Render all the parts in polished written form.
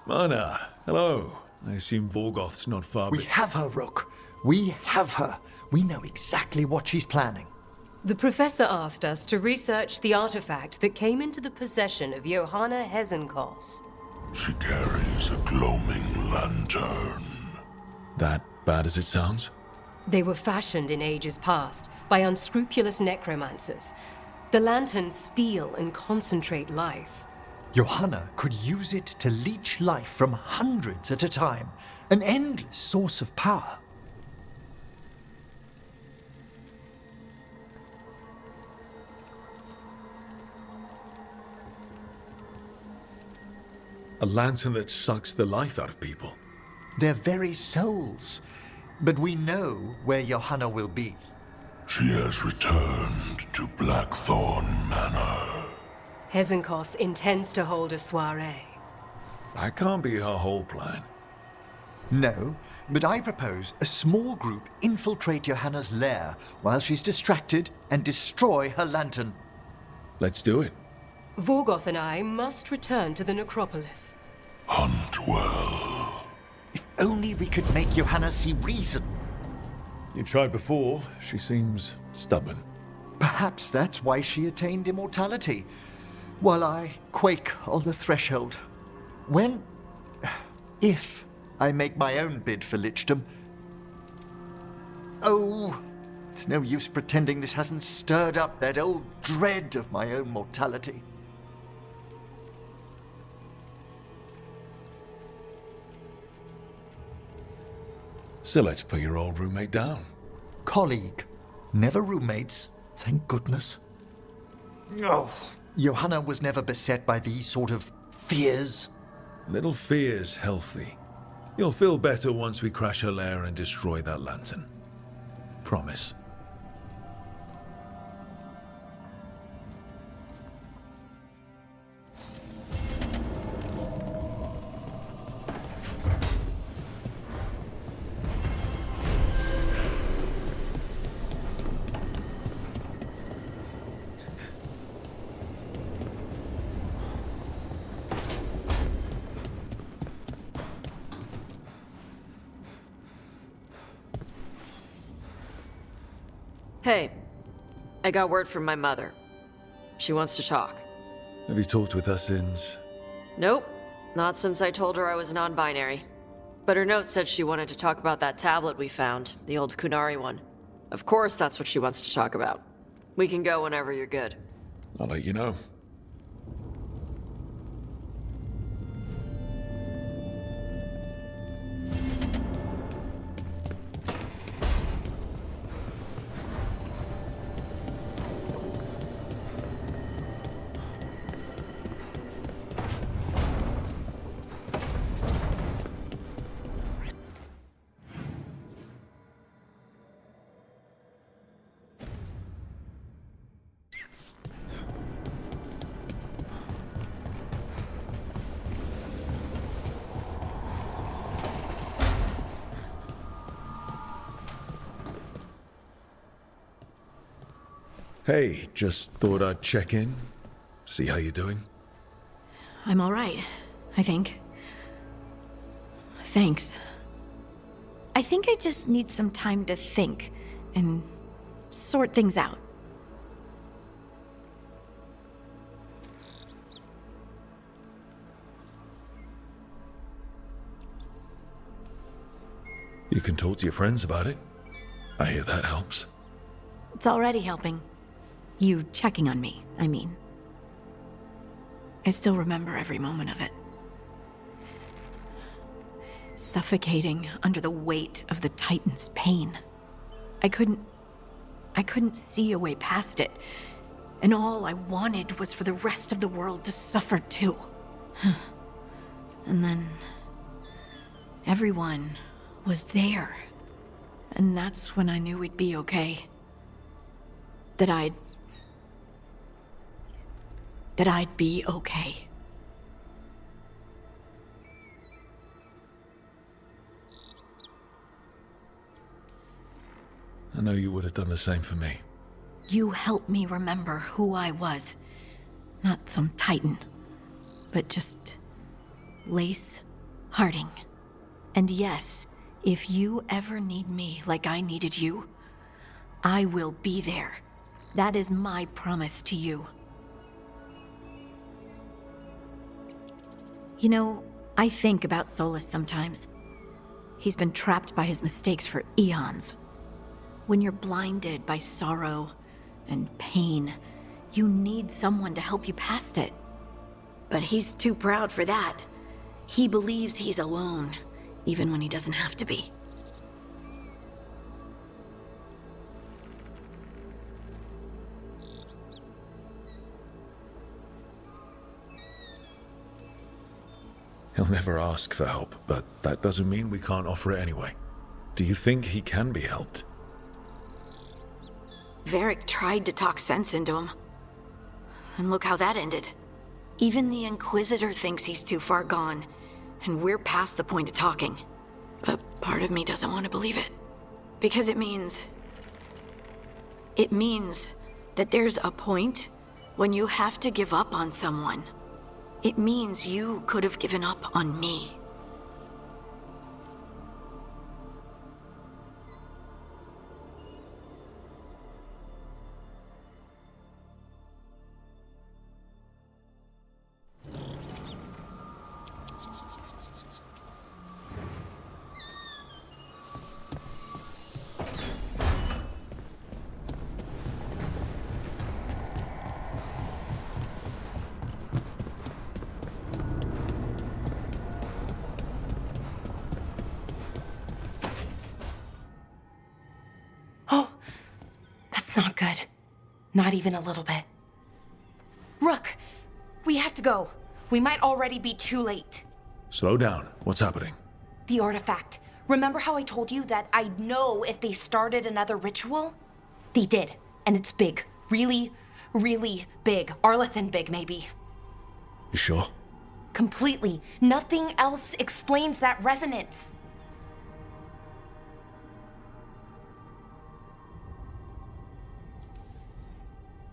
Mana, hello. I assume Vorgoth's not far We have her, Rook. We have her. We know exactly what she's planning. The professor asked us to research the artifact that came into the possession of Johanna Hezenkos. She carries a gloaming lantern. That bad as it sounds? They were fashioned in ages past by unscrupulous necromancers. The lanterns steal and concentrate life. Johanna could use it to leech life from hundreds at a time. An endless source of power. A lantern that sucks the life out of people. Their very souls. But we know where Johanna will be. She has returned to Blackthorn Manor. Hezenkos intends to hold a soiree. That can't be her whole plan. No, but I propose a small group infiltrate Johanna's lair while she's distracted and destroy her lantern. Let's do it. Vorgoth and I must return to the necropolis. Hunt well. If only we could make Johanna see reason. You tried before. She seems stubborn. Perhaps that's why she attained immortality, while I quake on the threshold. If I make my own bid for lichdom. Oh, it's no use pretending this hasn't stirred up that old dread of my own mortality. So let's put your old roommate down. Colleague, never roommates, thank goodness. Oh, Johanna was never beset by these sort of fears. Little fear's healthy. You'll feel better once we crash her lair and destroy that lantern. Promise. Hey, I got word from my mother. She wants to talk. Have you talked with her since? Nope, not since I told her I was non-binary. But her note said she wanted to talk about that tablet we found, the old Kunari one. Of course that's what she wants to talk about. We can go whenever you're good. I'll let you know. Hey, just thought I'd check in, see how you're doing. I'm all right, I think. Thanks. I think I just need some time to think and sort things out. You can talk to your friends about it. I hear that helps. It's already helping. You checking on me, I mean. I still remember every moment of it. Suffocating under the weight of the Titan's pain. I couldn't see a way past it. And all I wanted was for the rest of the world to suffer too. And then everyone was there. And that's when I knew we'd be okay. That I'd be okay. I know you would have done the same for me. You helped me remember who I was. Not some titan, but just Lace Harding. And yes, if you ever need me like I needed you, I will be there. That is my promise to you. You know, I think about Solus sometimes. He's been trapped by his mistakes for eons. When you're blinded by sorrow and pain, you need someone to help you past it. But he's too proud for that. He believes he's alone, even when he doesn't have to be. He'll never ask for help, but that doesn't mean we can't offer it anyway. Do you think he can be helped? Varric tried to talk sense into him. And look how that ended. Even the Inquisitor thinks he's too far gone, and we're past the point of talking. But part of me doesn't want to believe it. Because it means that there's a point when you have to give up on someone. It means you could have given up on me. Not good. Not even a little bit. Rook, we have to go. We might already be too late. Slow down. What's happening? The artifact. Remember how I told you that I'd know if they started another ritual? They did, and it's big. Really, really big. Arlathan big, maybe. You sure? Completely. Nothing else explains that resonance.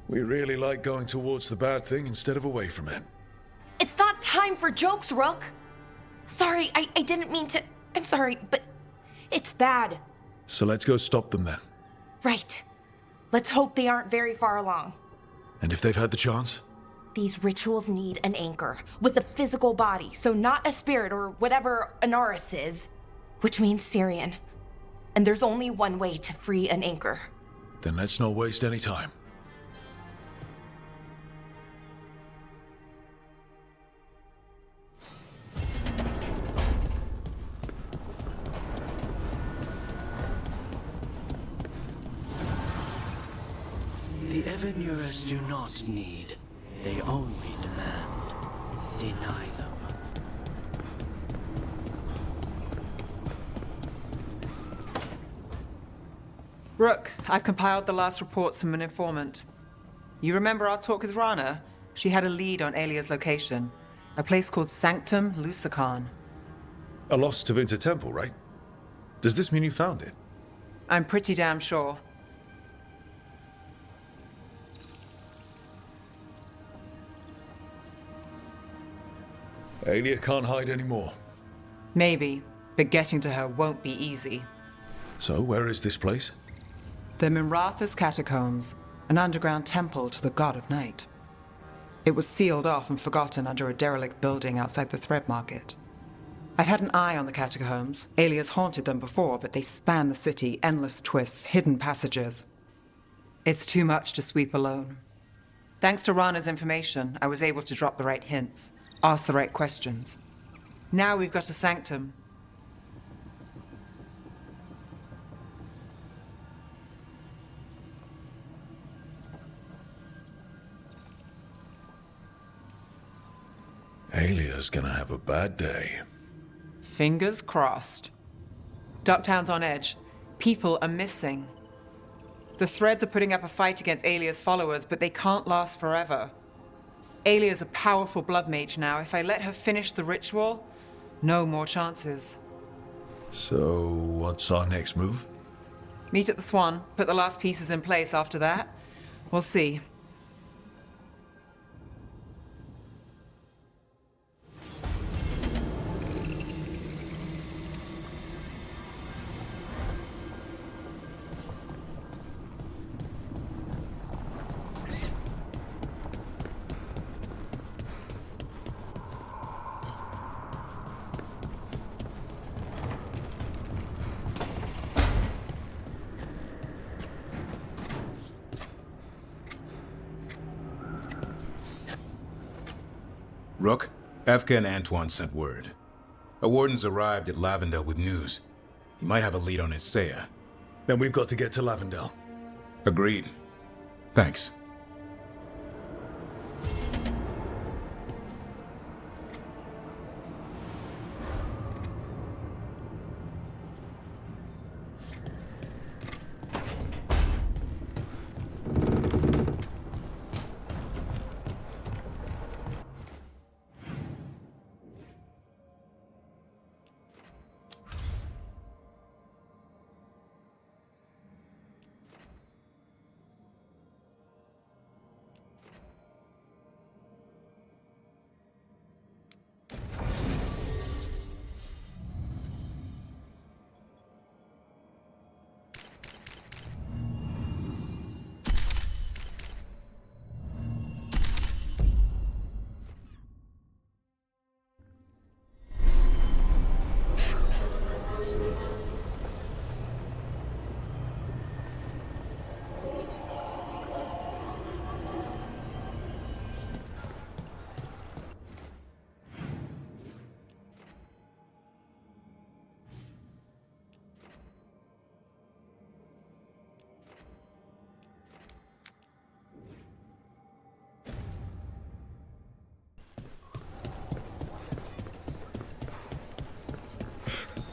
We really like going towards the bad thing instead of away from it. It's not time for jokes, Rook. Sorry, I didn't mean to. I'm sorry, but it's bad. So let's go stop them then. Right. Let's hope they aren't very far along. And if they've had the chance? These rituals need an anchor with a physical body, so not a spirit or whatever Anaris is, which means Syrian. And there's only one way to free an anchor. Then let's not waste any time. The Evanurers do not need, they only demand. Deny them. Rook, I've compiled the last reports from an informant. You remember our talk with Rana? She had a lead on Alia's location. A place called Sanctum Lucican. A lost Tevinter temple, right? Does this mean you found it? I'm pretty damn sure. Alia can't hide anymore. Maybe, but getting to her won't be easy. So where is this place? The Minratha's Catacombs, an underground temple to the god of night. It was sealed off and forgotten under a derelict building outside the Thread Market. I've had an eye on the catacombs. Alia's haunted them before, but they span the city, endless twists, hidden passages. It's too much to sweep alone. Thanks to Rana's information, I was able to drop the right hints, ask the right questions. Now we've got a sanctum. Alia's gonna have a bad day. Fingers crossed. Ducktown's on edge. People are missing. The Threads are putting up a fight against Alia's followers, but they can't last forever. Alia's a powerful blood mage now. If I let her finish the ritual, no more chances. So, what's our next move? Meet at the Swan, put the last pieces in place after that. We'll see. Rook, Efka and Antoine sent word. A warden's arrived at Lavendel with news. He might have a lead on Isaiah. Then we've got to get to Lavendel. Agreed. Thanks.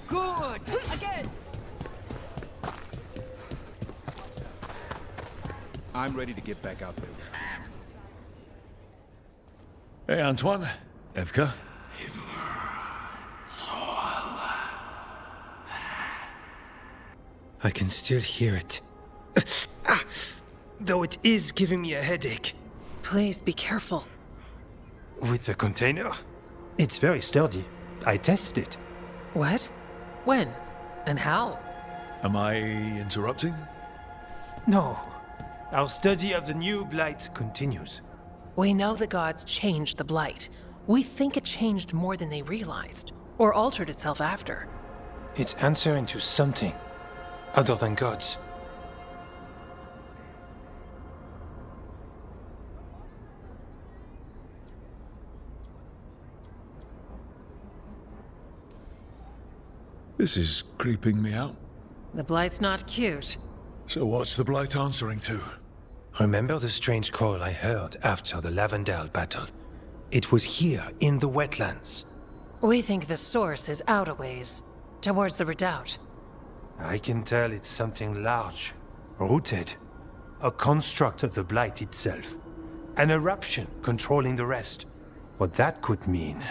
Good! Again! I'm ready to get back out there. Hey, Antoine. Evka. I can still hear it. Though it is giving me a headache. Please be careful. With the container? It's very sturdy. I tested it. What? When? And how? Am I interrupting? No. Our study of the new blight continues. We know the gods changed the blight. We think it changed more than they realized, or altered itself after. It's answering to something other than gods. This is creeping me out. The blight's not cute. So what's the Blight answering to? Remember the strange call I heard after the Lavendel battle? It was here, in the wetlands. We think the source is out a ways, towards the redoubt. I can tell it's something large, rooted. A construct of the blight itself. An eruption controlling the rest. What that could mean...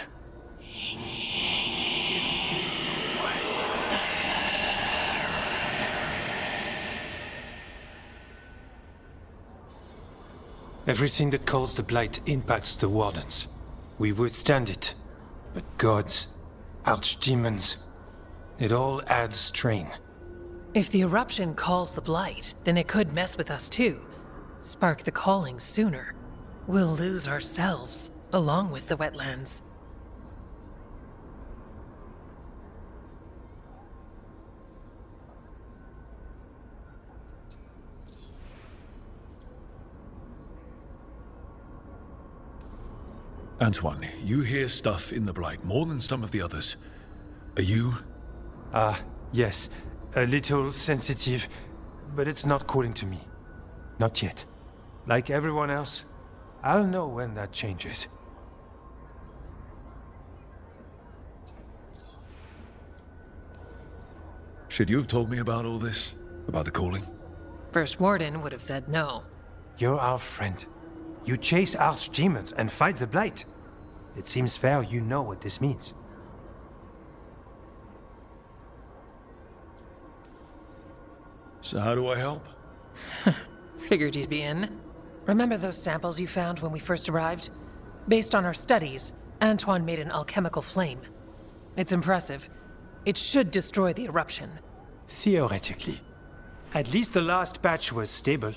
Everything that calls the blight impacts the wardens. We withstand it. But gods, archdemons, it all adds strain. If the eruption calls the blight, then it could mess with us too. Spark the calling sooner. We'll lose ourselves, along with the wetlands. Antoine, you hear stuff in the Blight more than some of the others. Are you? Yes. A little sensitive, but it's not calling to me. Not yet. Like everyone else, I'll know when that changes. Should you have told me about all this? About the calling? First Warden would have said no. You're our friend. You chase archdemons and fight the blight. It seems fair you know what this means. So how do I help? Figured you'd be in. Remember those samples you found when we first arrived? Based on our studies, Antoine made an alchemical flame. It's impressive. It should destroy the eruption. Theoretically. At least the last batch was stable.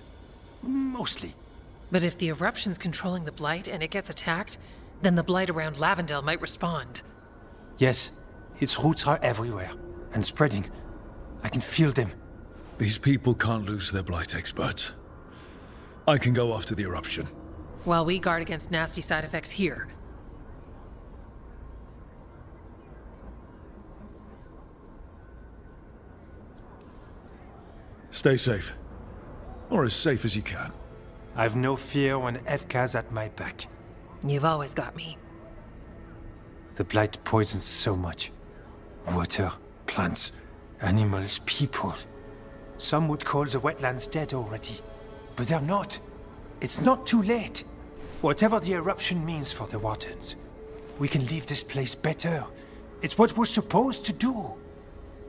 Mostly. But if the eruption's controlling the blight and it gets attacked, then the blight around Lavendel might respond. Yes, its roots are everywhere, and spreading. I can feel them. These people can't lose their Blight experts. I can go after the eruption. While we guard against nasty side effects here. Stay safe. Or as safe as you can. I've no fear when Evka's at my back. You've always got me. The Blight poisons so much. Water, plants, animals, people. Some would call the wetlands dead already. But they're not. It's not too late. Whatever the eruption means for the Wardens, we can leave this place better. It's what we're supposed to do.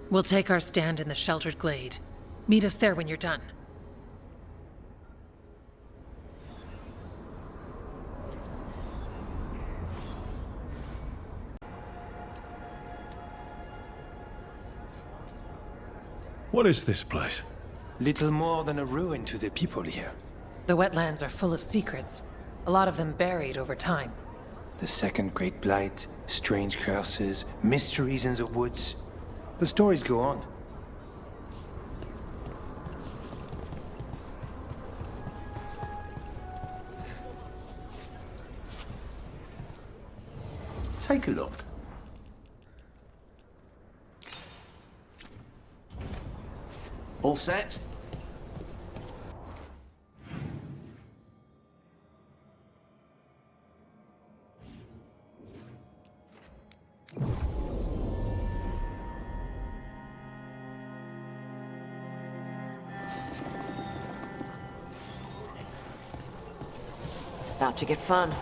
We'll take our stand in the sheltered glade. Meet us there when you're done. What is this place? Little more than a ruin to the people here. The wetlands are full of secrets. A lot of them buried over time. The second Great Blight, strange curses, mysteries in the woods. The stories go on. Take a look. All set? It's about to get fun.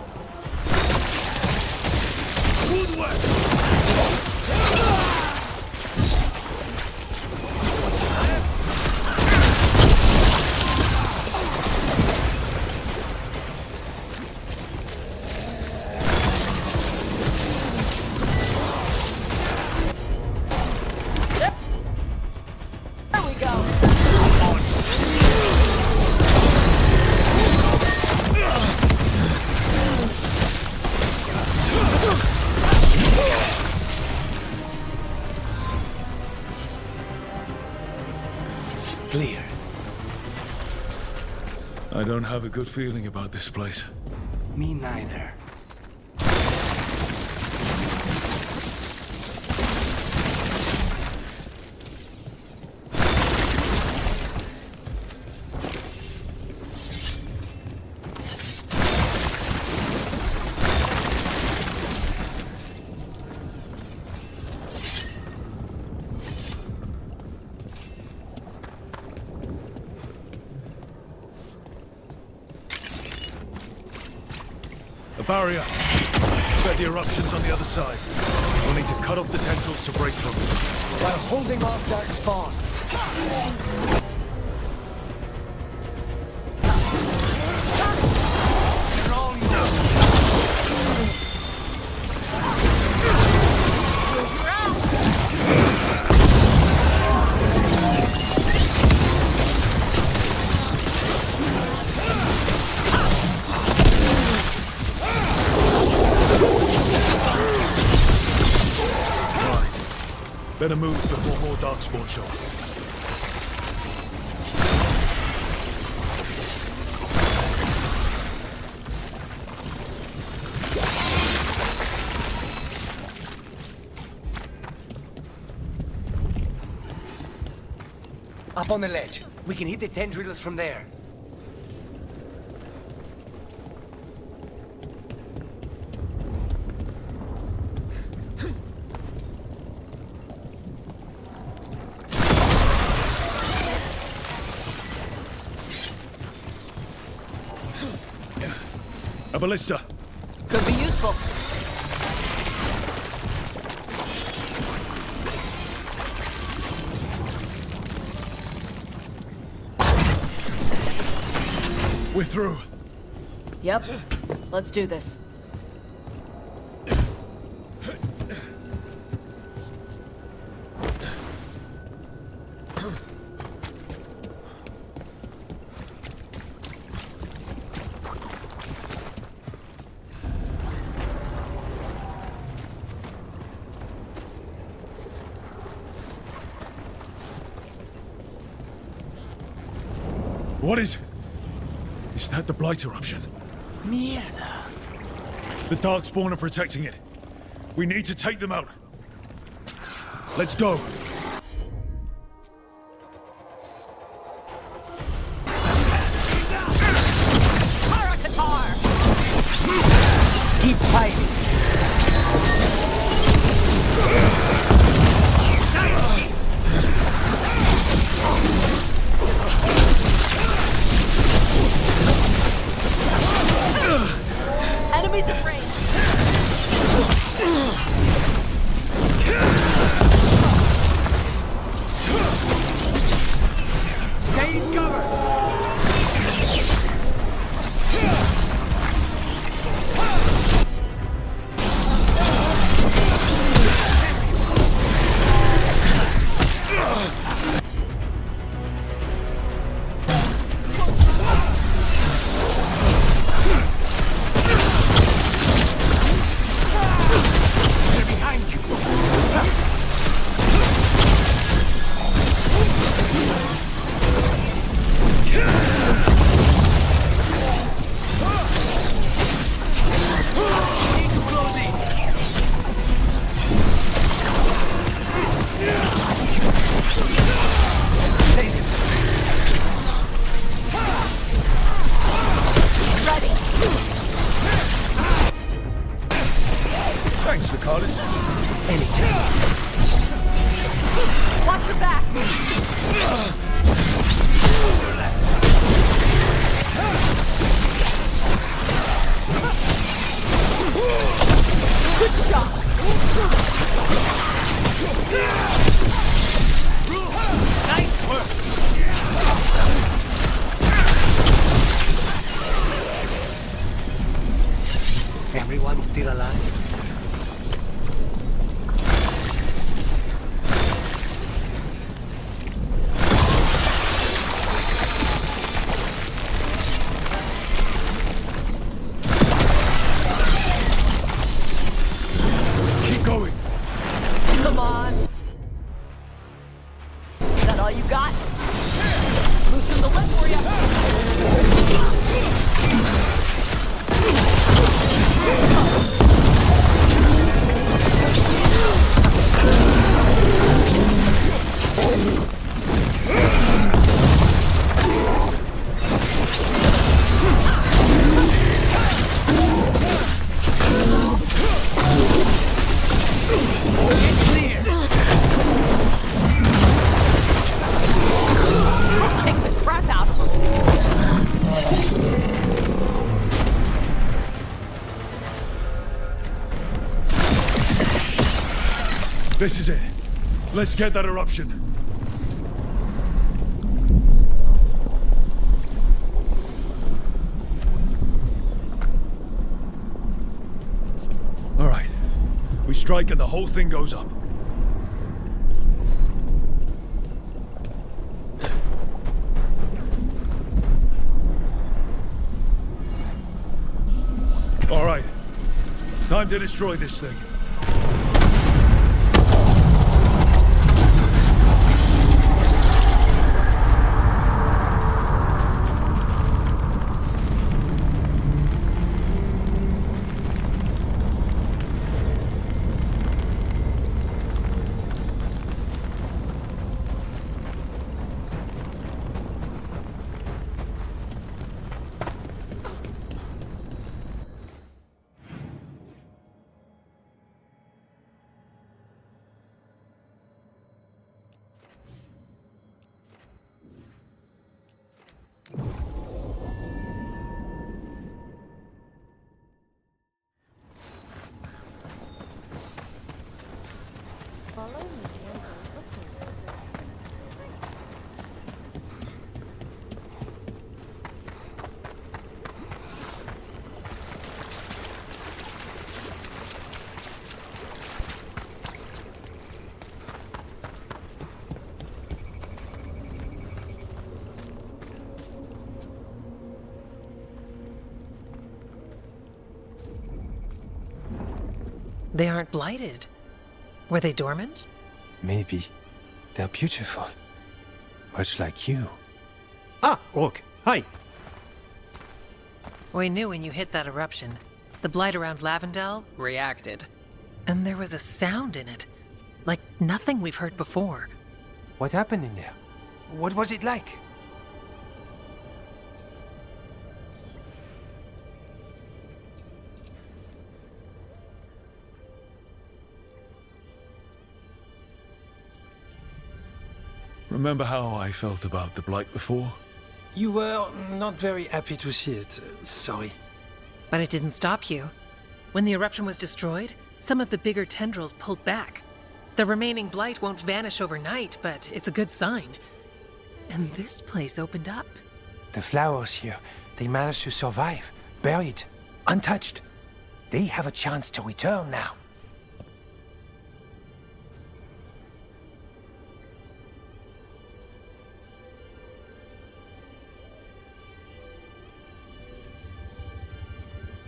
Clear. I don't have a good feeling about this place. Me neither. Barrier. Bet the eruption's on the other side. We'll need to cut off the tendrils to break through. While holding off dark spawn. Better move before more darkspawn show up. Up on the ledge. We can hit the tendrils from there. A ballista. Could be useful. We're through. Yep. Let's do this. What is... Is that the Blight eruption? Mierda. The Darkspawn are protecting it. We need to take them out. Let's go. Enemies afraid. Stay in cover! Thanks, Lucalis. Watch your back. Good shot. Nice work! Everyone still alive? Keep going. Come on. That all you got? Loosen the lip for ya. Kick the crap out of him. This is it. Let's get that eruption. All right. We strike and the whole thing goes up. All right. Time to destroy this thing. They aren't blighted. Were they dormant? Maybe. They're beautiful. Much like you. Ah, Orc. Hi. We knew when you hit that eruption. The blight around Lavendel reacted. And there was a sound in it. Like nothing we've heard before. What happened in there? What was it like? Remember how I felt about the Blight before? You were not very happy to see it. Sorry. But it didn't stop you. When the eruption was destroyed, some of the bigger tendrils pulled back. The remaining blight won't vanish overnight, but it's a good sign. And this place opened up. The flowers here, they managed to survive, buried, untouched. They have a chance to return now.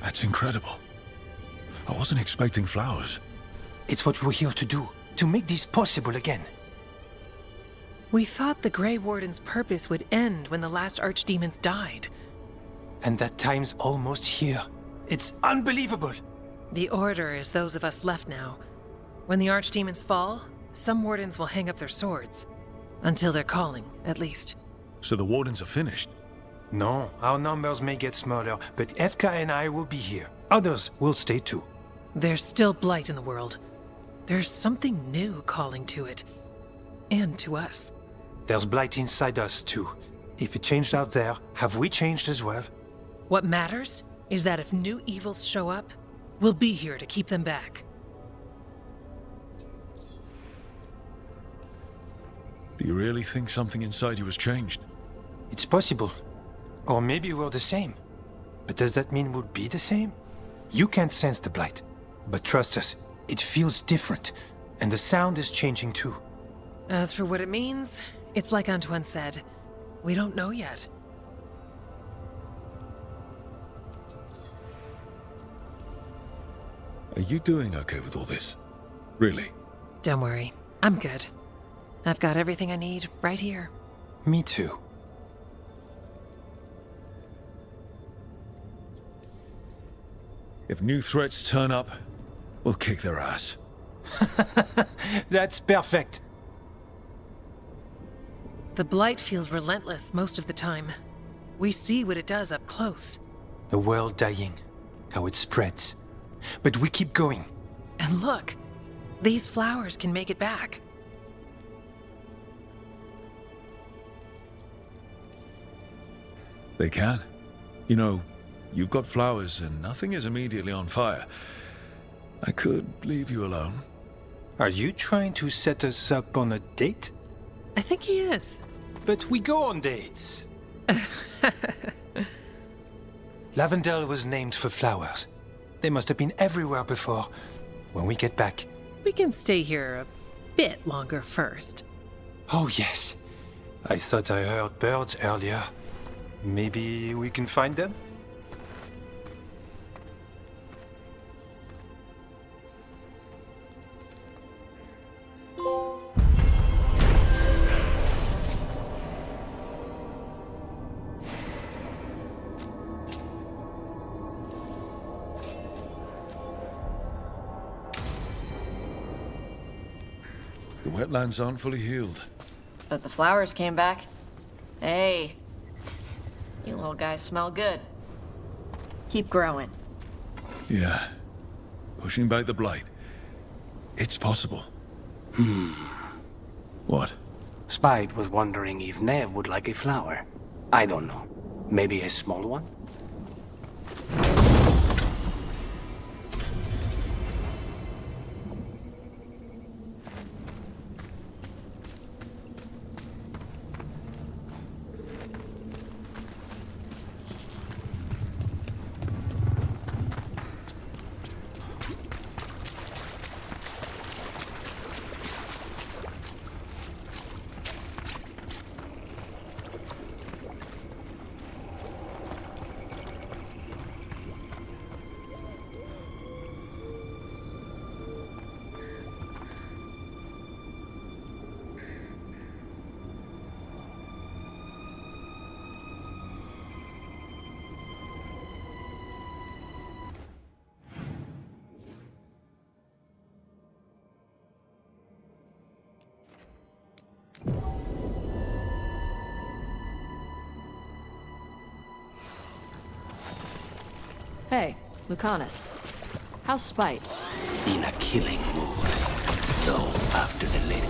That's incredible. I wasn't expecting flowers. It's what we're here to do, to make this possible again. We thought the Grey Warden's purpose would end when the last archdemons died. And that time's almost here. It's unbelievable! The Order is those of us left now. When the archdemons fall, some wardens will hang up their swords. Until their calling, at least. So the Wardens are finished? No, our numbers may get smaller, but Efka and I will be here. Others will stay too. There's still blight in the world. There's something new calling to it. And to us. There's blight inside us too. If it changed out there, have we changed as well? What matters is that if new evils show up, we'll be here to keep them back. Do you really think something inside you has changed? It's possible. Or maybe we're the same. But does that mean we'll be the same? You can't sense the blight. But trust us, it feels different. And the sound is changing too. As for what it means, it's like Antoine said. We don't know yet. Are you doing okay with all this? Really? Don't worry. I'm good. I've got everything I need right here. Me too. If new threats turn up, we'll kick their ass. That's perfect. The blight feels relentless most of the time. We see what it does up close. The world dying, how it spreads. But we keep going. And look, these flowers can make it back. They can. You know, you've got flowers and nothing is immediately on fire. I could leave you alone. Are you trying to set us up on a date? I think he is. But we go on dates. Lavendel was named for flowers. They must have been everywhere before. When we get back... We can stay here a bit longer first. Oh, yes. I thought I heard birds earlier. Maybe we can find them? The wetlands aren't fully healed. But the flowers came back. Hey. You little guys smell good. Keep growing. Yeah. Pushing back the blight. It's possible. What? Spite was wondering if Nev would like a flower. I don't know. Maybe a small one? Hey, Lucanus. How's Spite? In a killing mood. Though after the lady...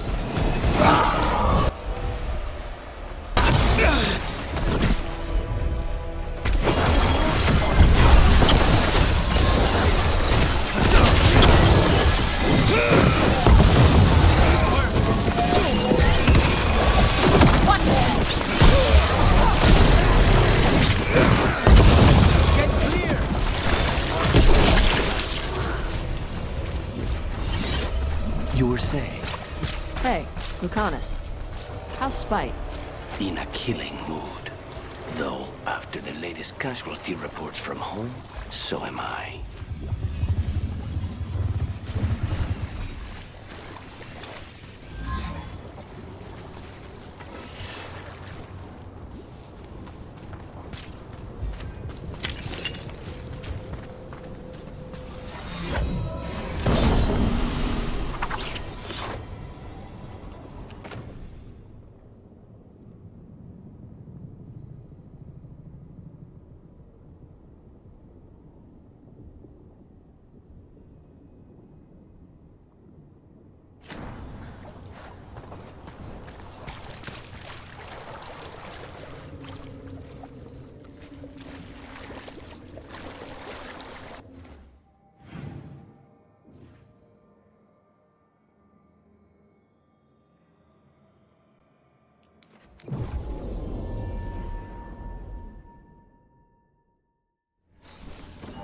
You were saying? Hey, Lucanus. How's Spite? In a killing mood. Though, after the latest casualty reports from home, so am I.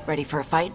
Ready for a fight?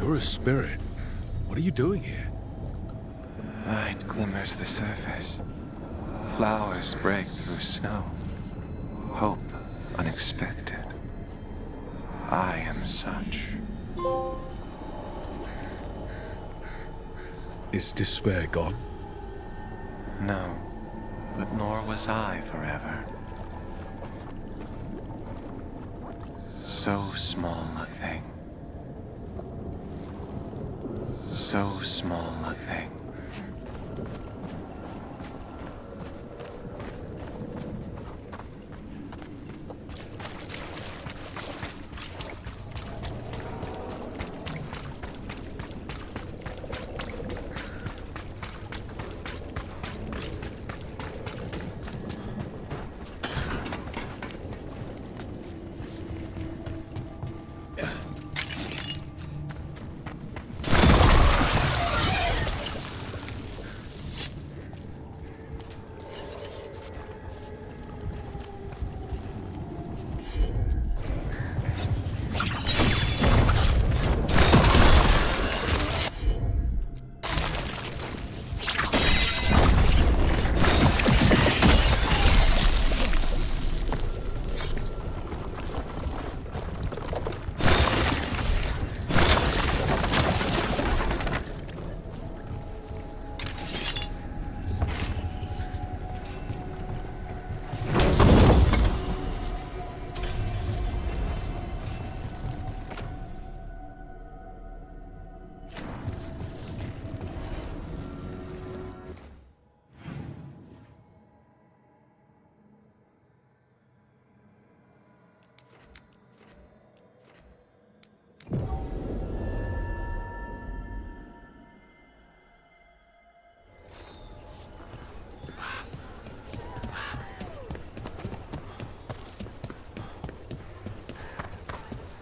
You're a spirit. What are you doing here? Light glimmers the surface. Flowers break through snow. Hope unexpected. I am such. Is despair gone? No, but nor was I forever. So small a thing. So small a thing.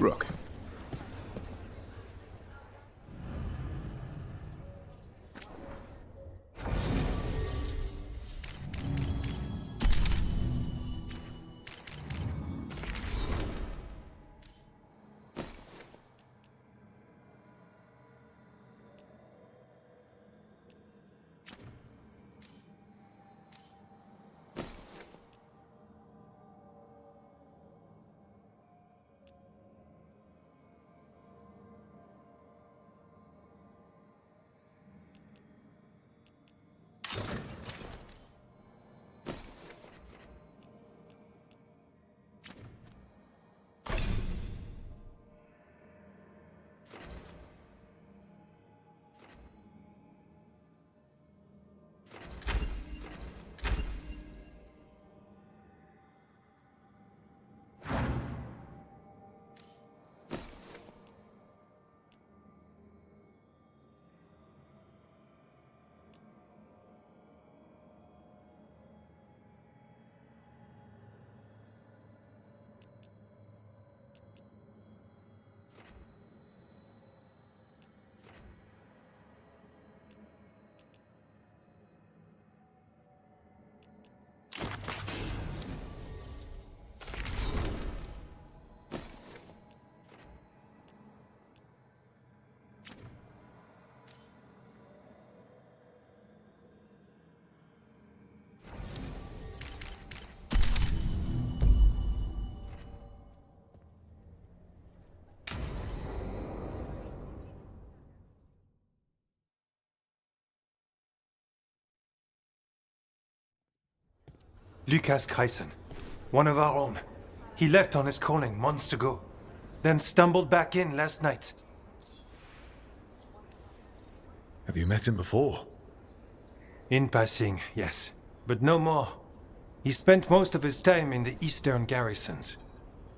Rook. Lucas Chryson, one of our own. He left on his calling months ago, then stumbled back in last night. Have you met him before? In passing, yes, but no more. He spent most of his time in the eastern garrisons,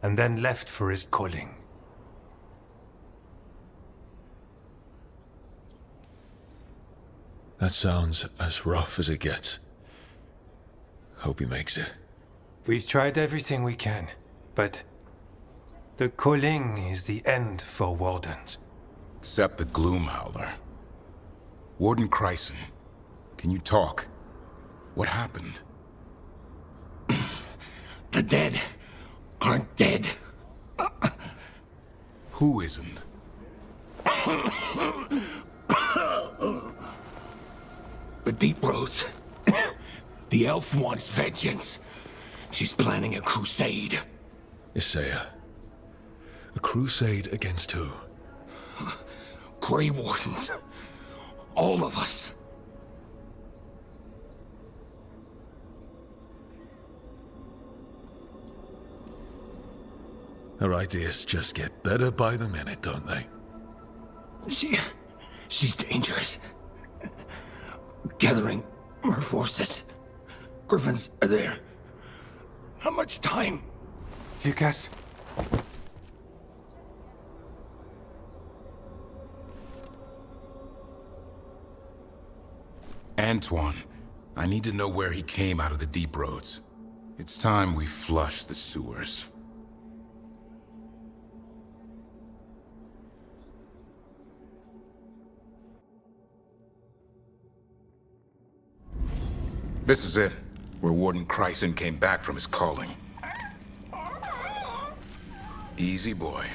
and then left for his calling. That sounds as rough as it gets. Hope he makes it. We've tried everything we can, but the calling is the end for wardens. Except the Gloomhowler. Warden Chryson, can you talk? What happened? The dead aren't dead. Who isn't? The Deep Roads. The elf wants vengeance. She's planning a crusade. Isaiah. A crusade against who? Grey Wardens. All of us. Her ideas just get better by the minute, don't they? She's dangerous. Gathering her forces. Griffins are there. How much time? Lucas? Antoine, I need to know where he came out of the Deep Roads. It's time we flush the sewers. This is it, where Warden Chryson came back from his calling. Easy, boy.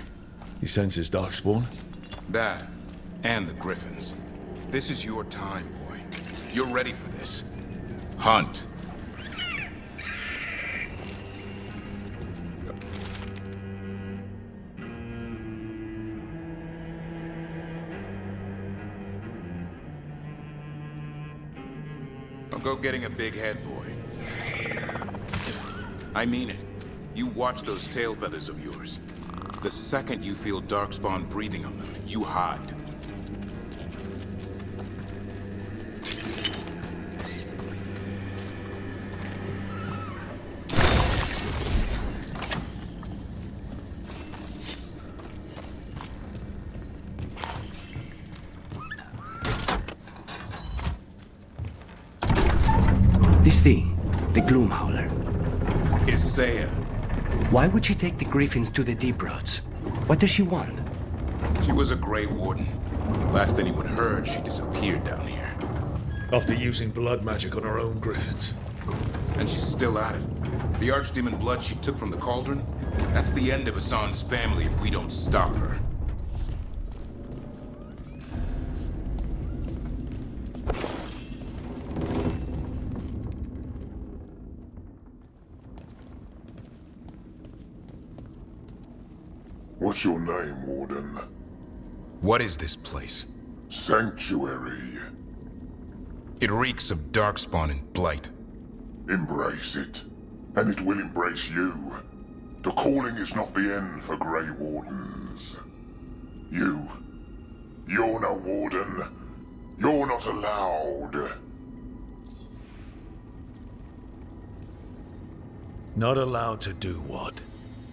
He sends his Darkspawn? That, and the Griffins. This is your time, boy. You're ready for this. Hunt. Don't go getting a big head, boy. I mean it. You watch those tail feathers of yours. The second you feel Darkspawn breathing on them, you hide. This thing, the Gloomhowler. Isaiah. Why would she take the Griffins to the Deep Roads? What does she want? She was a Grey Warden. Last anyone heard, she disappeared down here. After using blood magic on her own Griffins. And she's still at it. The Archdemon blood she took from the cauldron? That's the end of Hassan's family if we don't stop her. What's your name, Warden? What is this place? Sanctuary. It reeks of Darkspawn and Blight. Embrace it, and it will embrace you. The calling is not the end for Grey Wardens. You're no Warden. You're not allowed. Not allowed to do what?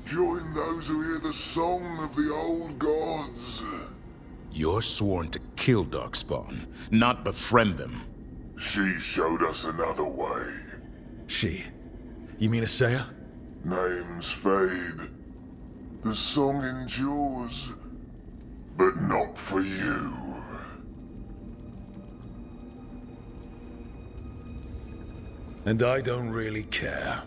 Join those who hear the song of the old gods. You're sworn to kill Darkspawn, not befriend them. She showed us another way. She? You mean Isaiah? Names fade. The song endures. But not for you. And I don't really care.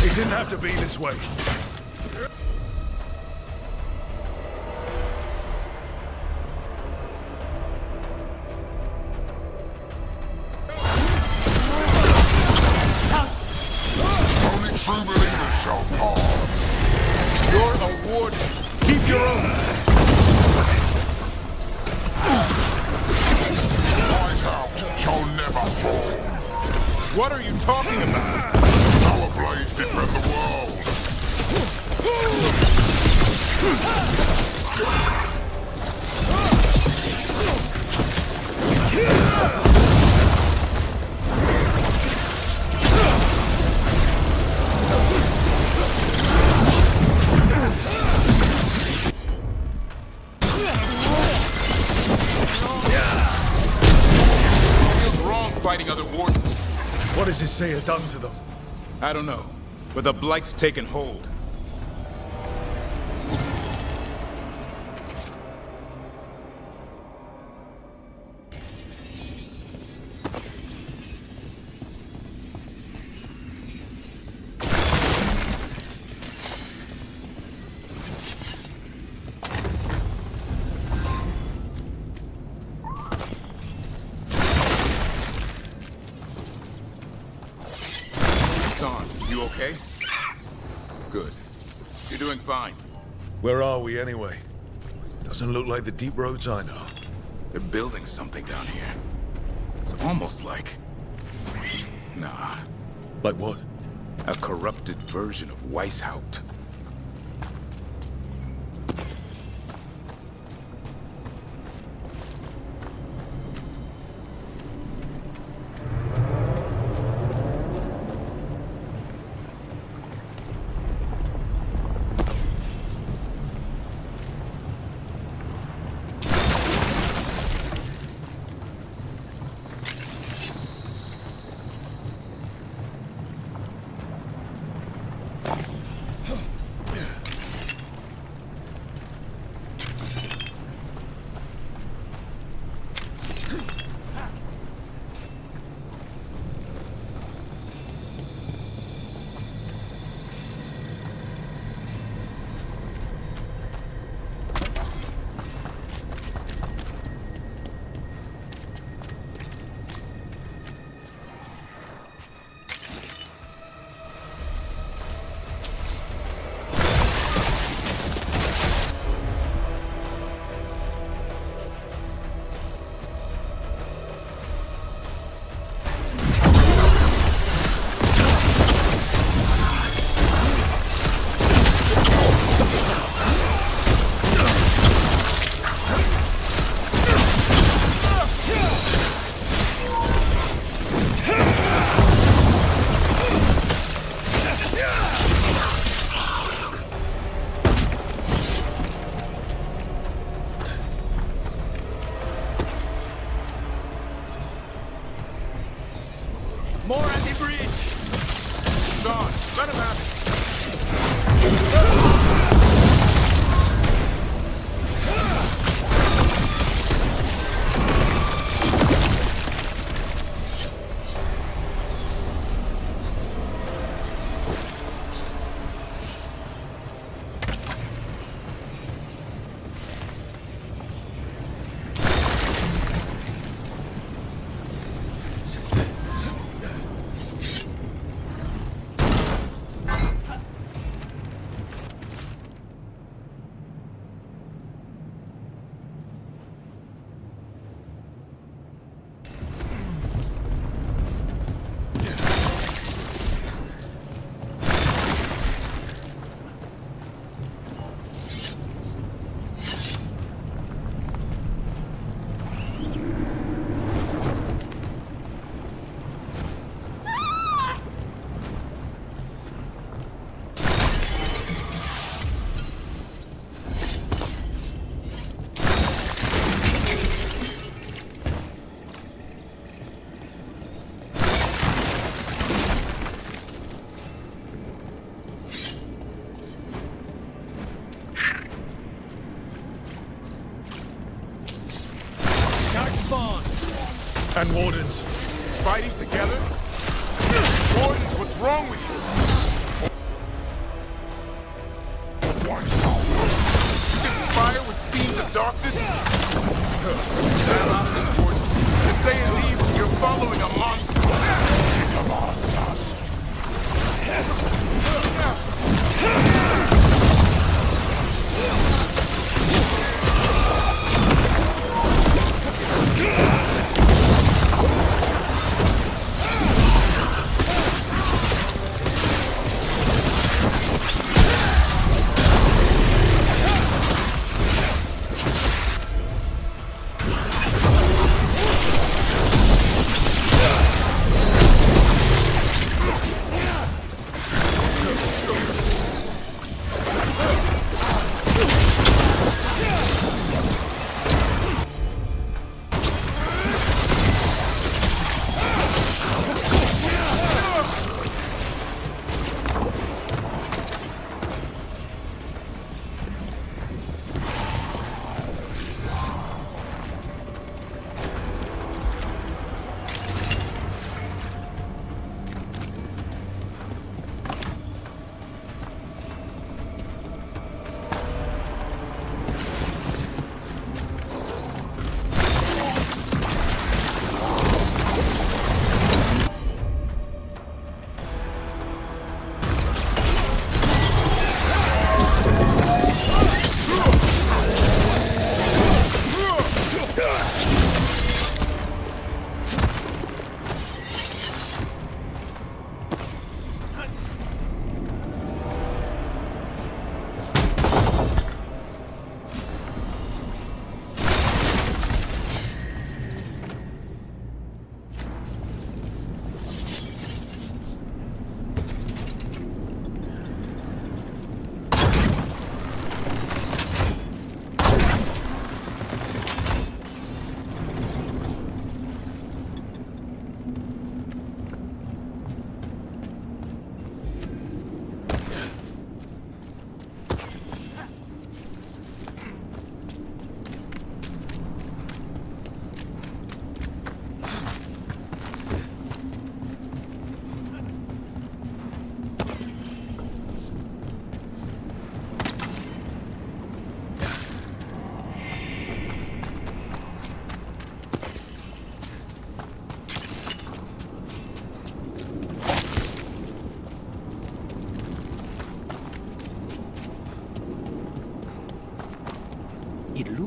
It didn't have to be this way. Only true believers shall pass. You're a warden. Keep your own. Fighting other wardens. What does his sayer done to them? I don't know, but the Blight's taken hold. You okay? Good. You're doing fine. Where are we anyway? Doesn't look like the deep roads I know. They're building something down here. It's almost like... Nah. Like what? A corrupted version of Weishaupt. More anti-breach! Sean, let him have it. And wardens. Fighting together? Wardens, what's wrong with you? You conspire with fiends of darkness? Stand out of this, wardens. To say is evil, you're following a monster.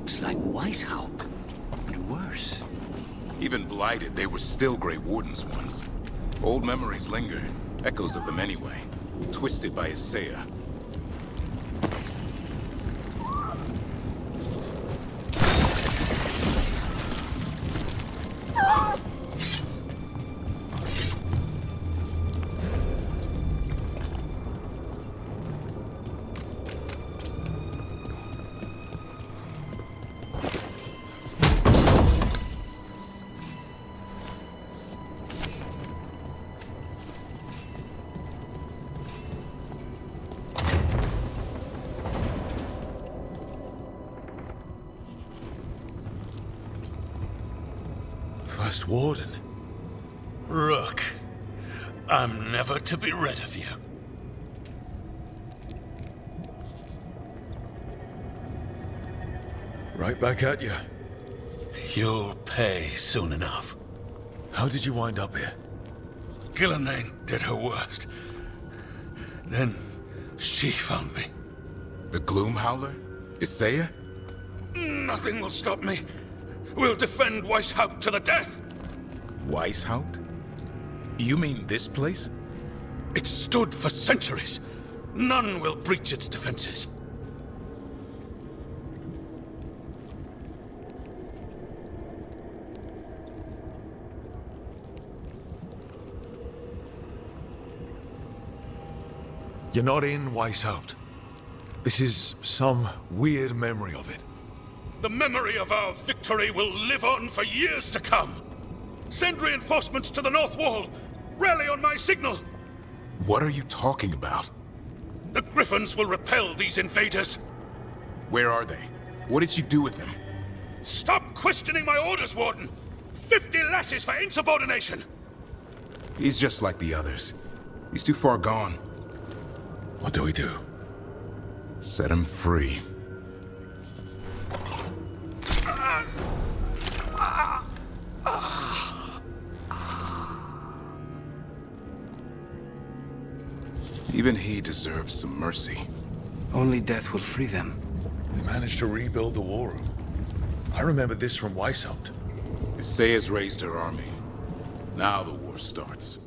looks like Weishaupt, but worse. Even blighted, they were still Grey Wardens once. Old memories linger, echoes of them anyway, twisted by Isaiah. First Warden. Rook, I'm never to be rid of you. Right back at you. You'll pay soon enough. How did you wind up here? Gillenane did her worst. Then she found me. The Gloom Howler? Isaiah? Nothing will stop me. We'll defend Weishaupt to the death. Weishaupt? You mean this place? It stood for centuries. None will breach its defenses. You're not in Weishaupt. This is some weird memory of it. The memory of our victory will live on for years to come. Send reinforcements to the North Wall. Rally on my signal. What are you talking about? The Griffins will repel these invaders. Where are they? What did you do with them? Stop questioning my orders, Warden. 50 lashes for insubordination. He's just like the others. He's too far gone. What do we do? Set him free. Even he deserves some mercy. Only death will free them. We managed to rebuild the war room. I remember this from Weishaupt. Isaiah's raised her army. Now the war starts.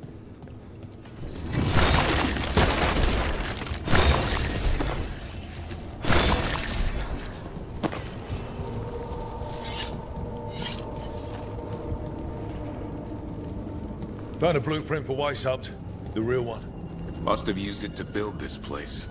Found a blueprint for Weishaupt. The real one. Must have used it to build this place.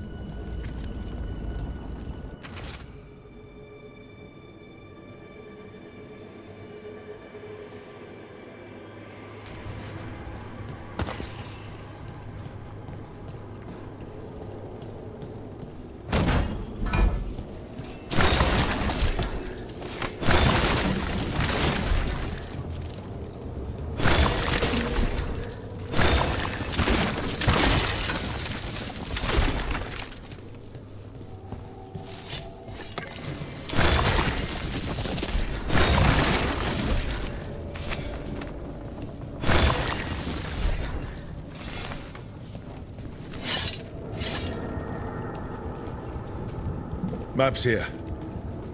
Maps here.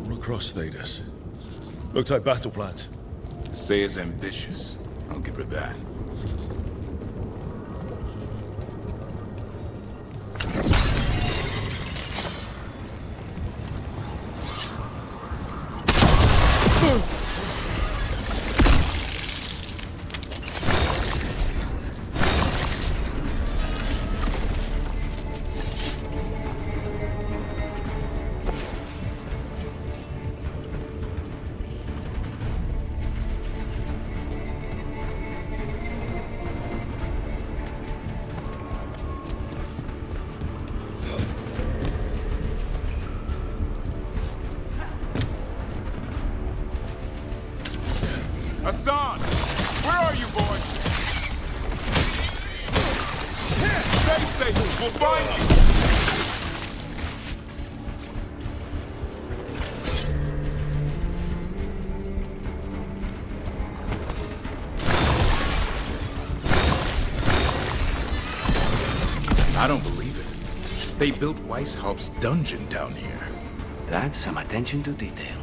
All across Thedas. Looks like battle plans. Isaiah's ambitious. I'll give her that. Hassan! Where are you, boy? Stay safe! We'll find you! I don't believe it. They built Weishaupt's dungeon down here. That's some attention to detail.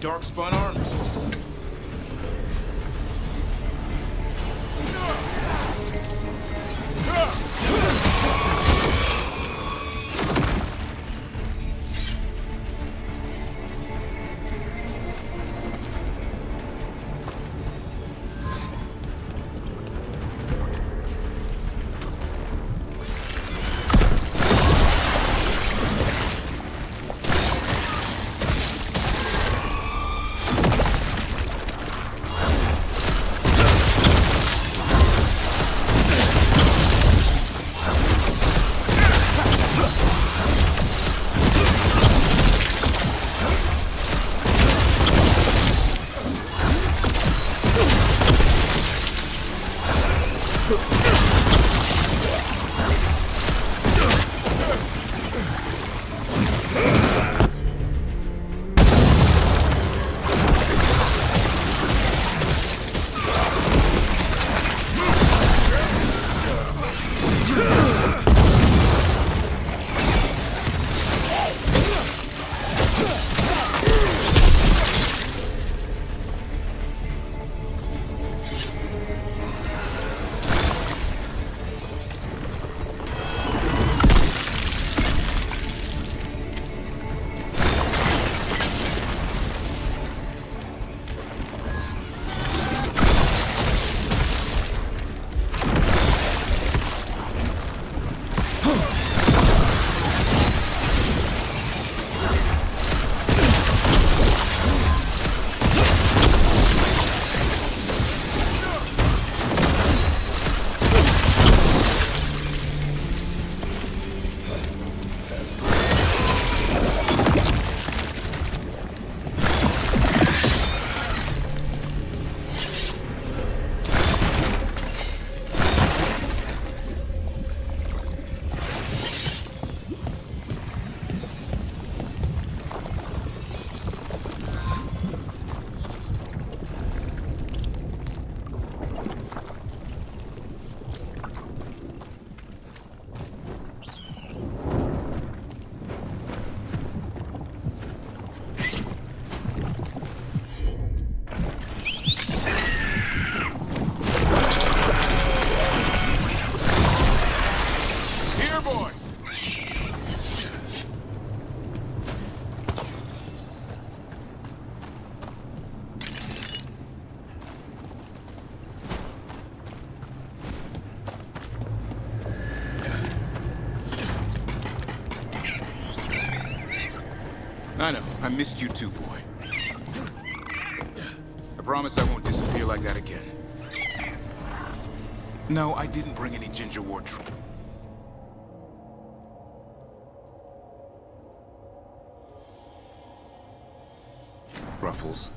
dark-spun armor. I know. I missed you too, boy. I promise I won't disappear like that again. No, I didn't bring any ginger wart tree. Ruffles.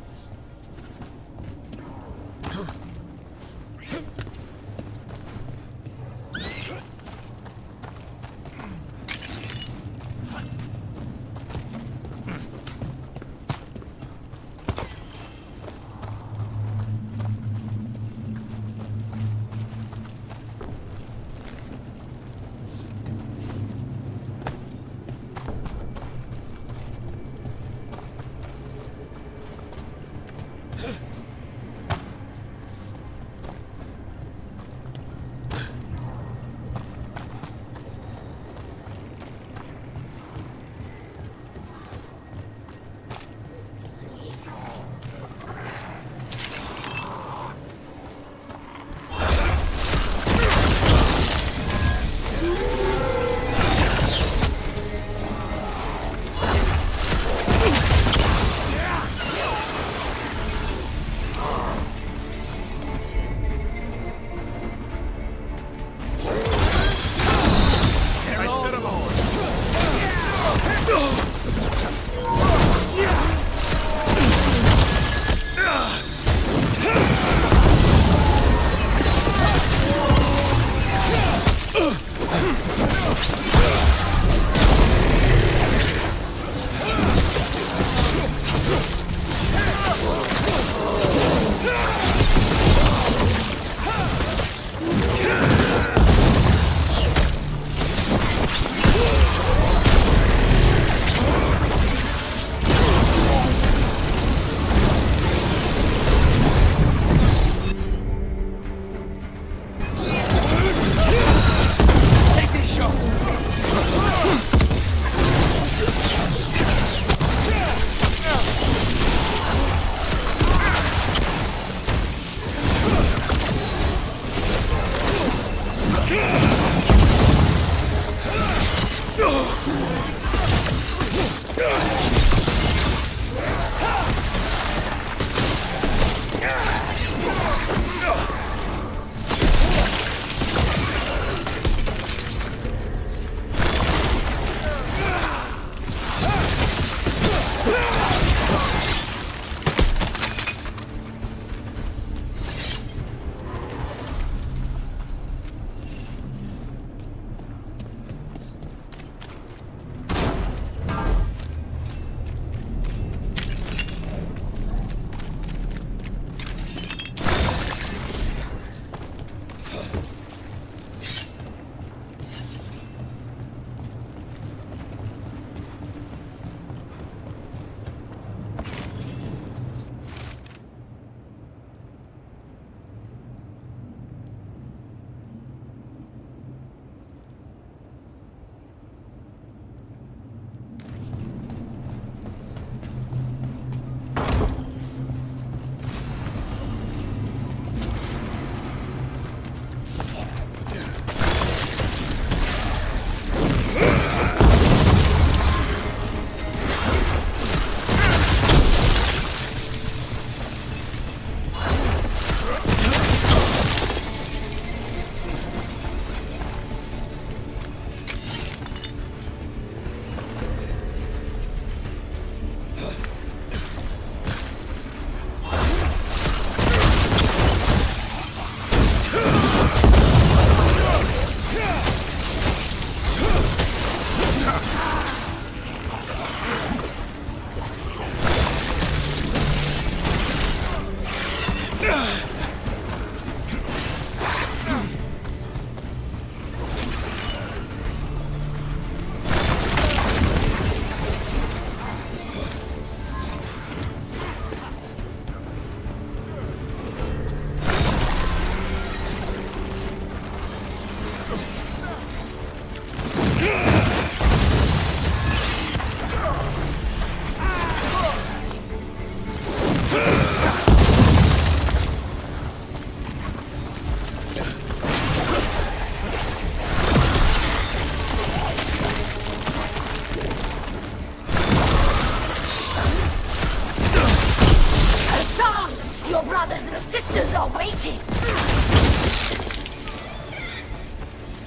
The sisters are waiting!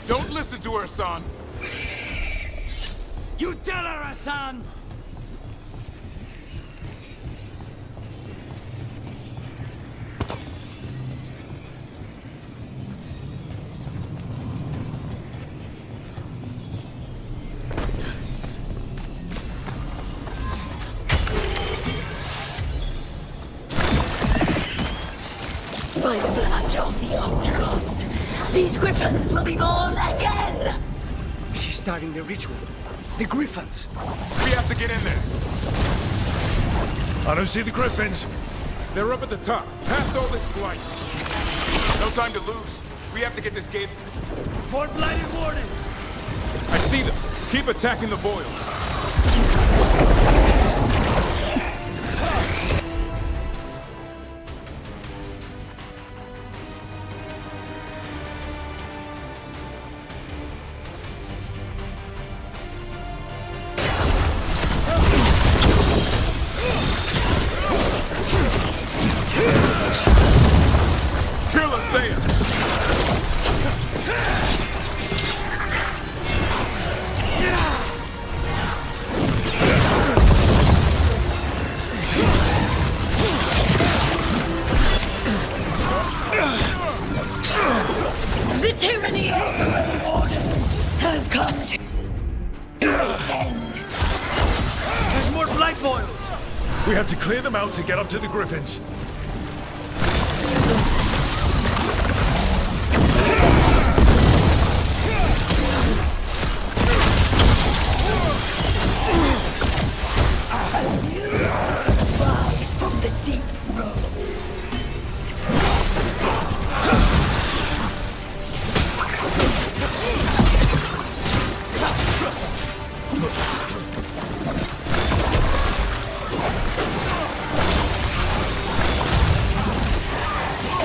Don't listen to her, son! You tell her, Hassan! By the blood of the old gods, these griffins will be born again! She's starting the ritual. The griffins. We have to get in there. I don't see the griffins. They're up at the top, past all this blight. No time to lose. We have to get this gate. More blighted wardens! I see them. Keep attacking the boils. The tyranny of the Wardens has come to its end. There's more blight boils! We have to clear them out to get up to the griffins. Rise from the deep roads.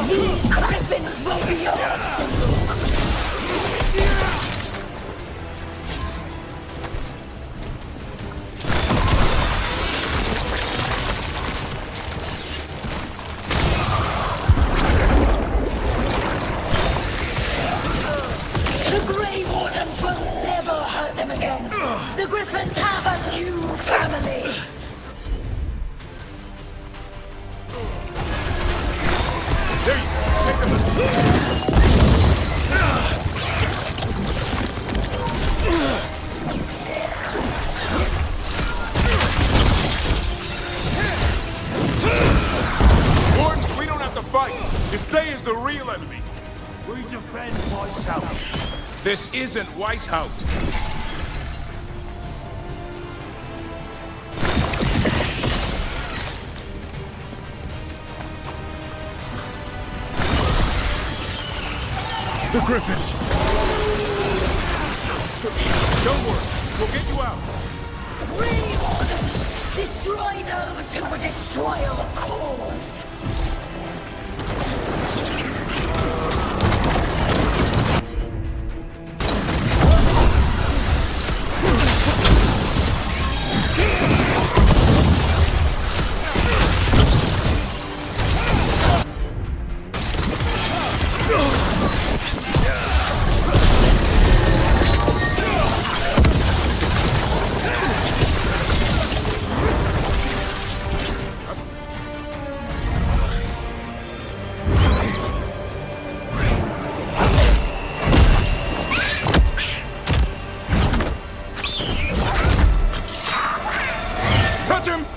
These griffins will be yours! The Grey Wardens will never hurt them again! The griffins have a new family! There you go. Take them. Wardens, we don't have to fight. Isai is the real enemy. We defend Weishaupt. This isn't Weishaupt. The griffins! Don't worry. We'll get you out. Grey Wardens! Destroy those who would destroy our cause!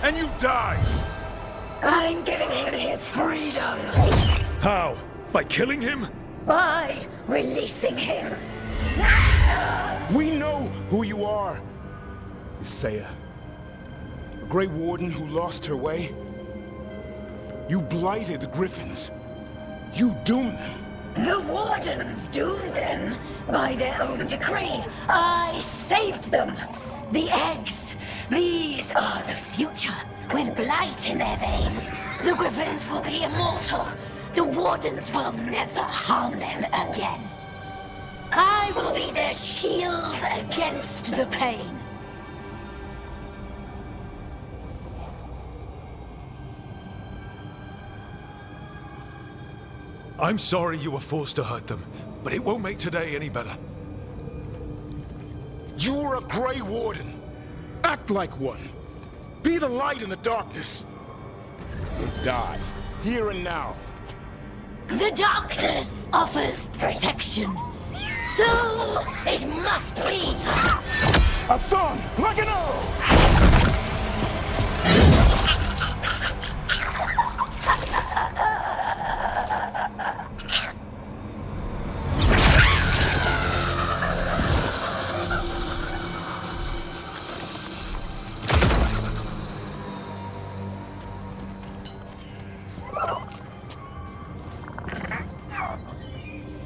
And you die! I'm giving him his freedom! How? By killing him? By releasing him! We know who you are! Isai, a Grey Warden who lost her way. You blighted the Griffins. You doomed them. The Wardens doomed them by their own decree. I saved them. The eggs. These are the future, with blight in their veins. The Griffins will be immortal. The Wardens will never harm them again. I will be their shield against the pain. I'm sorry you were forced to hurt them, but it won't make today any better. You're a Grey Warden. Act like one. Be the light in the darkness. Or die, here and now. The darkness offers protection. So it must be. Hassan, like an arrow!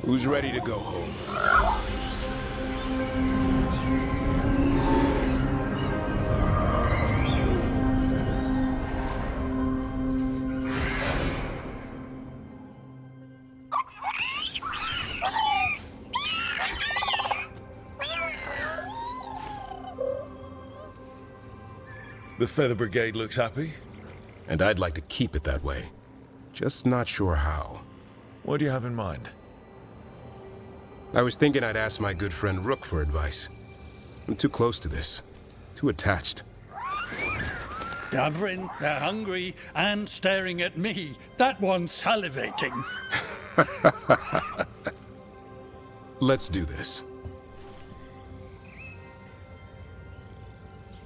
Who's ready to go home? The Feather Brigade looks happy. And I'd like to keep it that way. Just not sure how. What do you have in mind? I was thinking I'd ask my good friend Rook for advice. I'm too close to this. Too attached. Davrin, they're hungry and staring at me. That one's salivating. Let's do this.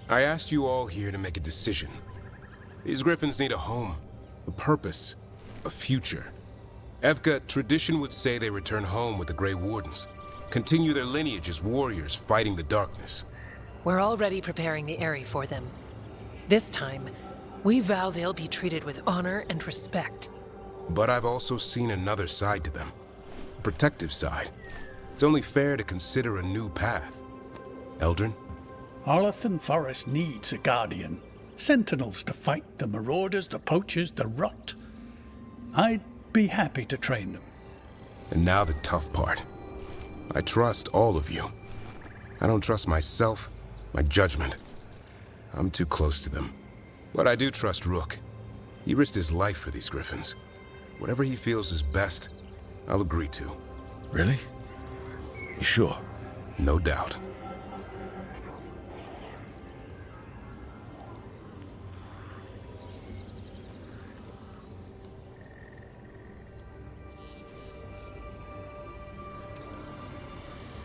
I asked you all here to make a decision. These griffins need a home, a purpose, a future. Evka, tradition would say they return home with the Grey Wardens, continue their lineage as warriors fighting the darkness. We're already preparing the Eyrie for them. This time, we vow they'll be treated with honor and respect. But I've also seen another side to them. A protective side. It's only fair to consider a new path. Eldrin? Arlathan Forest needs a guardian. Sentinels to fight the marauders, the poachers, the rot. I'd be happy to train them. And now the tough part. I trust all of you. I don't trust myself, my judgment. I'm too close to them. But I do trust Rook. He risked his life for these griffins. Whatever he feels is best, I'll agree to. Really? You sure? No doubt.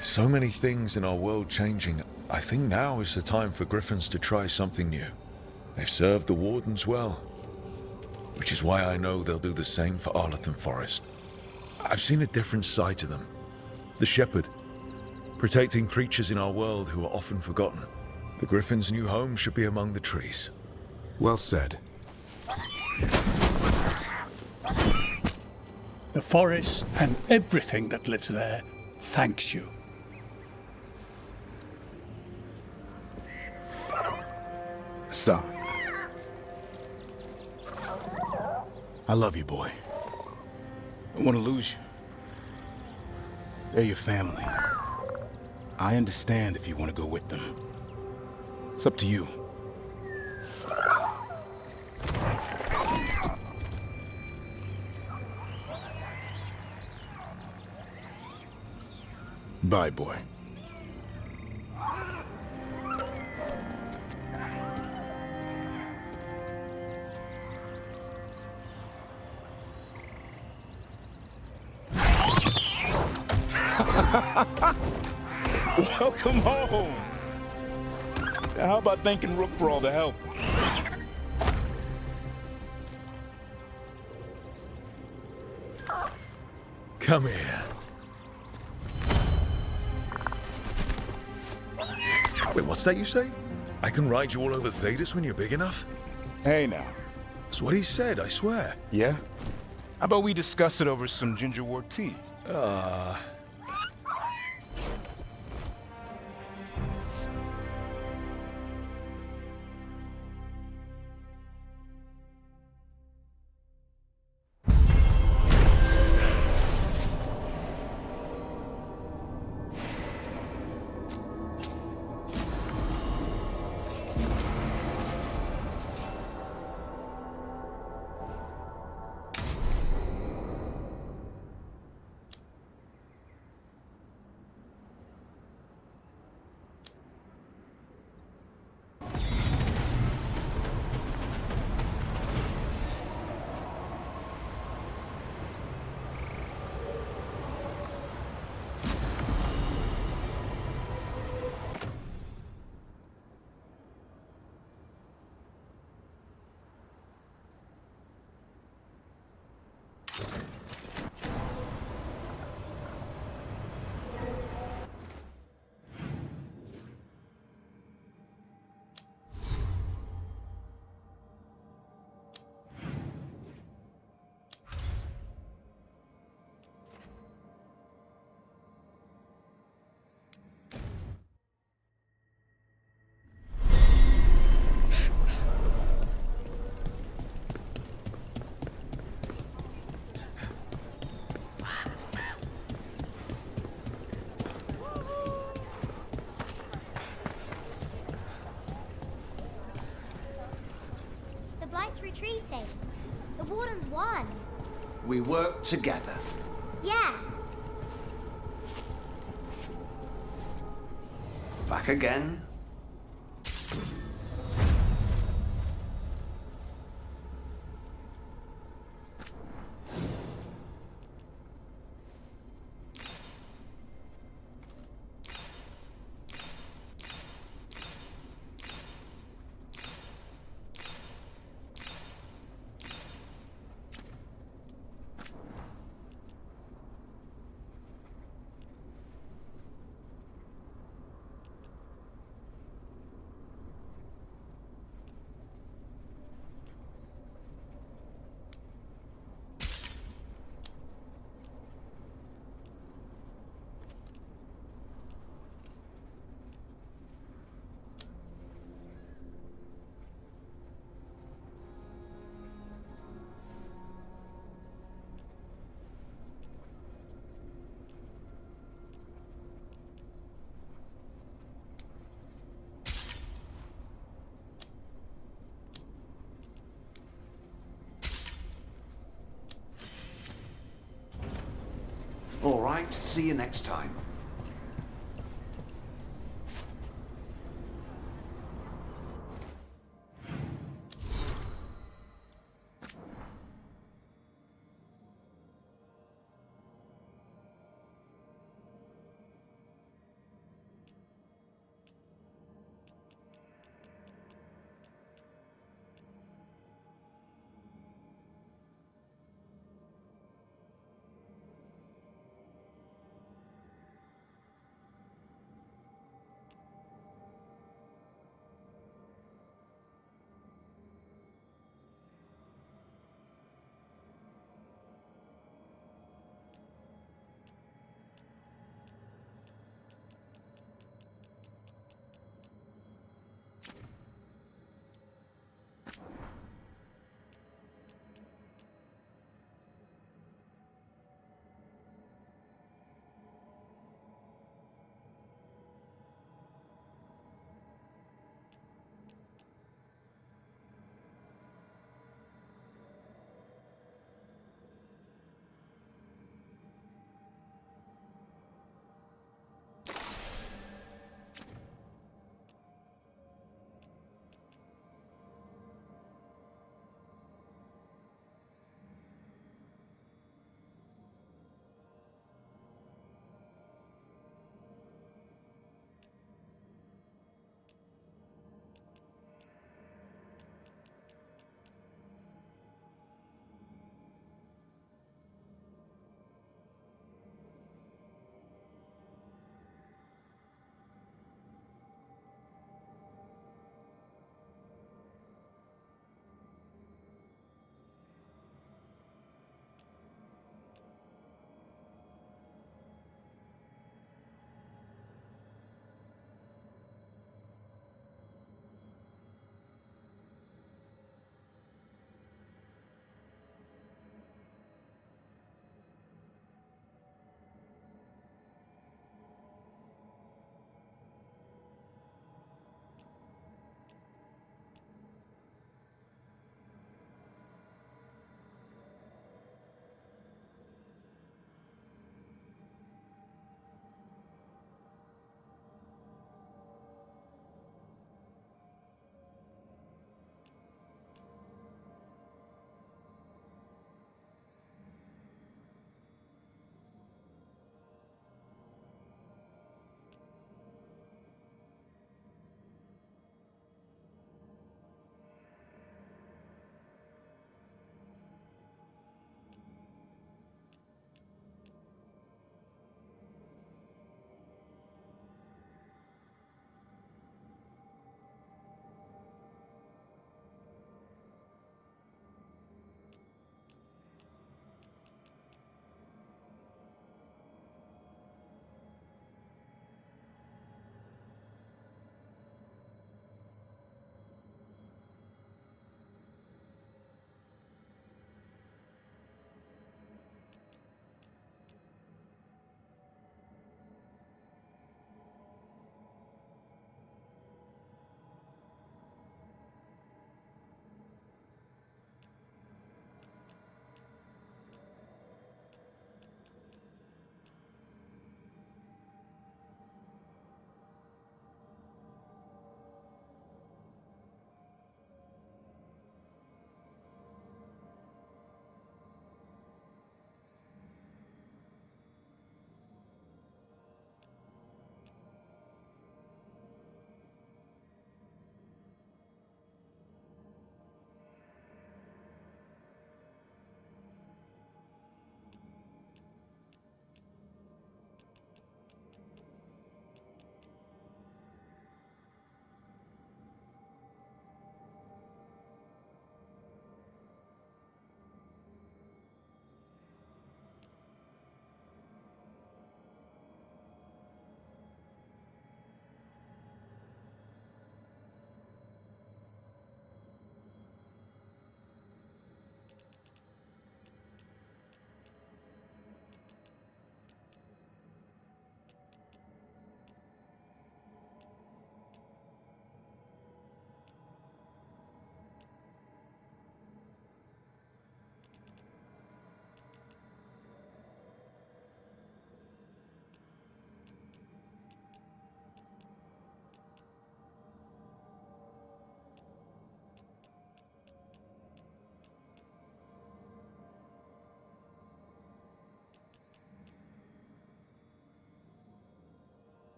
So many things in our world changing. I think now is the time for griffins to try something new. They've served the Wardens well, which is why I know they'll do the same for Arlathan Forest. I've seen a different side to them. The shepherd, protecting creatures in our world who are often forgotten. The griffin's new home should be among the trees. Well said. The forest and everything that lives there thanks you. Son. I love you, boy. I don't want to lose you. They're your family. I understand if you want to go with them. It's up to you. Bye, boy. Welcome home. How about thanking Rook for all the help? Come here. Wait, what's that you say? I can ride you all over Thedas when you're big enough? Hey now. That's what he said, I swear. Yeah? How about we discuss it over some gingerwort tea? retreating. The Wardens won. We work together. Yeah. Back again. All right, see you next time.